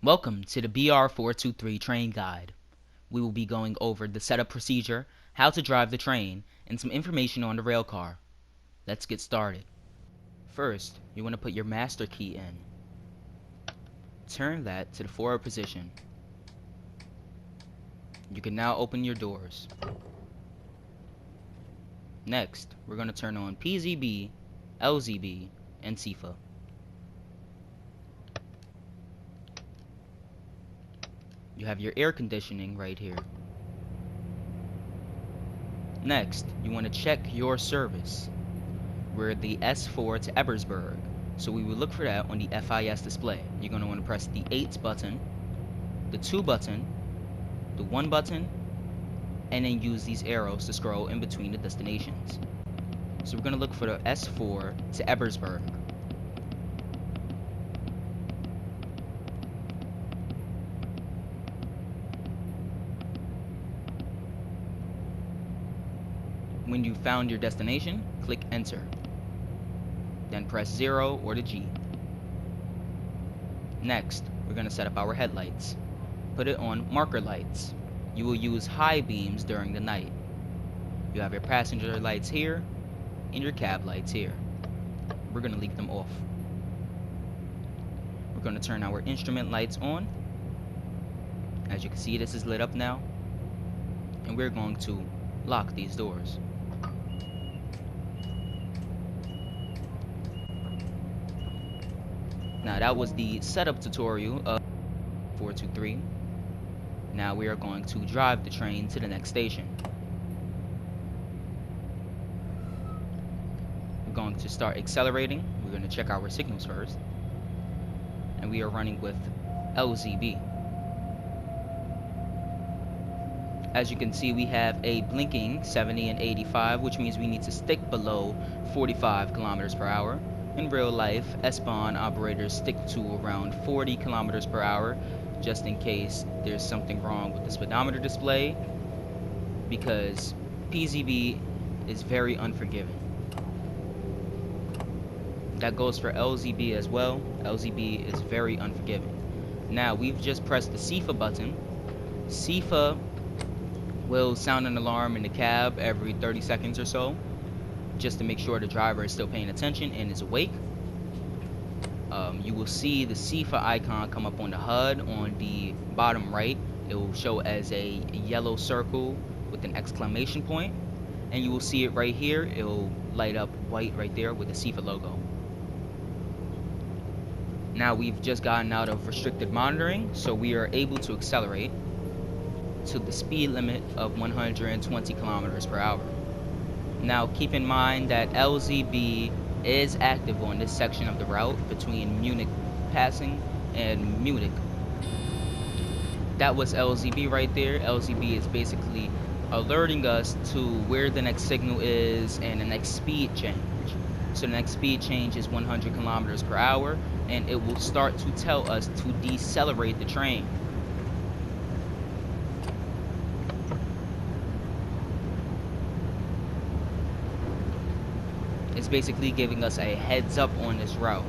Welcome to the BR423 train guide. We will be going over the setup procedure, how to drive the train, and some information on the rail car. Let's get started. First, you want to put your master key in. Turn that to the forward position. You can now open your doors. Next, we're going to turn on PZB, LZB, and SIFA. You have your air conditioning right here. Next, you want to check your service. We're the S4 to Ebersberg, so we will look for that on the FIS display. You're going to want to press the 8 button, the 2 button, the 1 button, and then use these arrows to scroll in between the destinations. So we're going to look for the S4 to Ebersberg. When you found your destination, click enter. Then press 0 or the G. Next, we're going to set up our headlights. Put it on marker lights. You will use high beams during the night. You have your passenger lights here and your cab lights here. We're going to leave them off. We're going to turn our instrument lights on. As you can see, this is lit up now. And we're going to lock these doors. Now that was the setup tutorial of 423. Now we are going to drive the train to the next station. We're going to start accelerating. We're going to check our signals first. And we are running with LZB. As you can see, we have a blinking 70 and 85, which means we need to stick below 45 kilometers per hour. In real life, S-Bahn operators stick to around 40 kilometers per hour, just in case there's something wrong with the speedometer display, because PZB is very unforgiving. That goes for LZB as well. LZB is very unforgiving. Now, we've just pressed the SIFA button. SIFA will sound an alarm in the cab every 30 seconds or so, just to make sure the driver is still paying attention and is awake. You will see the SIFA icon come up on the HUD on the bottom right. It will show as a yellow circle with an exclamation point, and you will see it right here. It will light up white right there with the SIFA logo. Now we've just gotten out of restricted monitoring, so we are able to accelerate to the speed limit of 120 kilometers per hour. Now keep in mind that LZB is active on this section of the route between Munich passing and Munich. That was LZB right there. LZB is basically alerting us to where the next signal is and the next speed change. So the next speed change is 100 kilometers per hour, and it will start to tell us to decelerate the train. It's basically giving us a heads up on this route.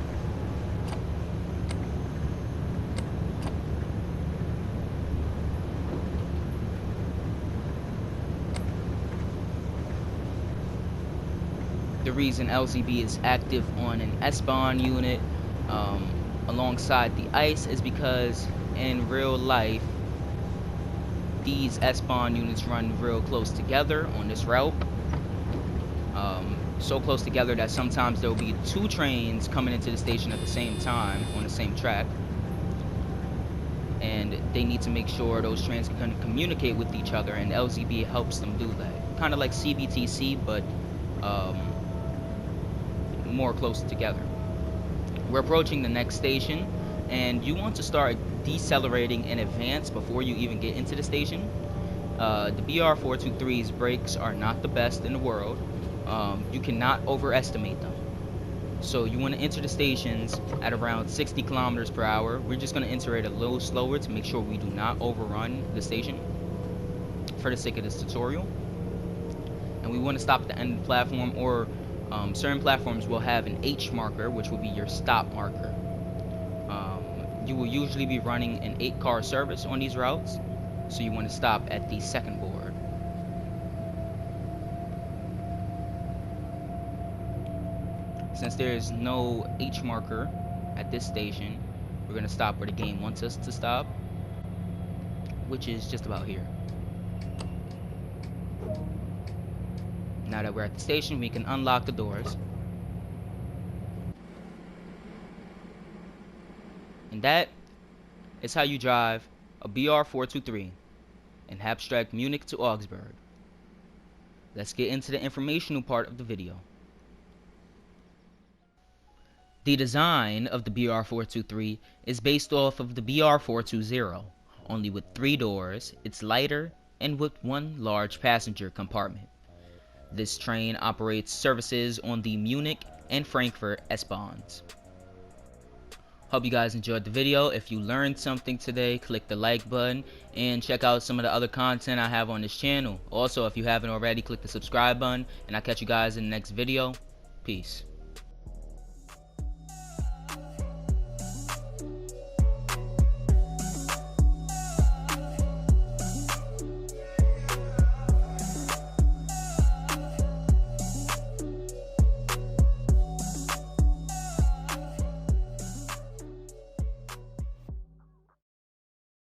The reason LZB is active on an S-Bahn unit alongside the ICE is because in real life these S-Bahn units run real close together on this route. So close together that sometimes there will be 2 trains coming into the station at the same time on the same track, and they need to make sure those trains can communicate with each other, and LZB helps them do that. Kind of like CBTC, but more close together. We're approaching the next station, and you want to start decelerating in advance before you even get into the station. The BR423's brakes are not the best in the world. You cannot overestimate them. So you want to enter the stations at around 60 kilometers per hour. We're just going to enter it a little slower to make sure we do not overrun the station for the sake of this tutorial. And we want to stop at the end of the platform, or certain platforms will have an H marker, which will be your stop marker. You will usually be running an 8-car service on these routes, so you want to stop at the second board. Since there is no H marker at this station, we're going to stop where the game wants us to stop, which is just about here. Now that we're at the station, we can unlock the doors. And that is how you drive a BR423 in abstract Munich to Augsburg. Let's get into the informational part of the video. The design of the BR423 is based off of the BR420, only with 3 doors, it's lighter, and with 1 large passenger compartment. This train operates services on the Munich and Frankfurt S-Bahns. Hope you guys enjoyed the video. If you learned something today, click the like button and check out some of the other content I have on this channel. Also, if you haven't already, click the subscribe button, and I'll catch you guys in the next video. Peace.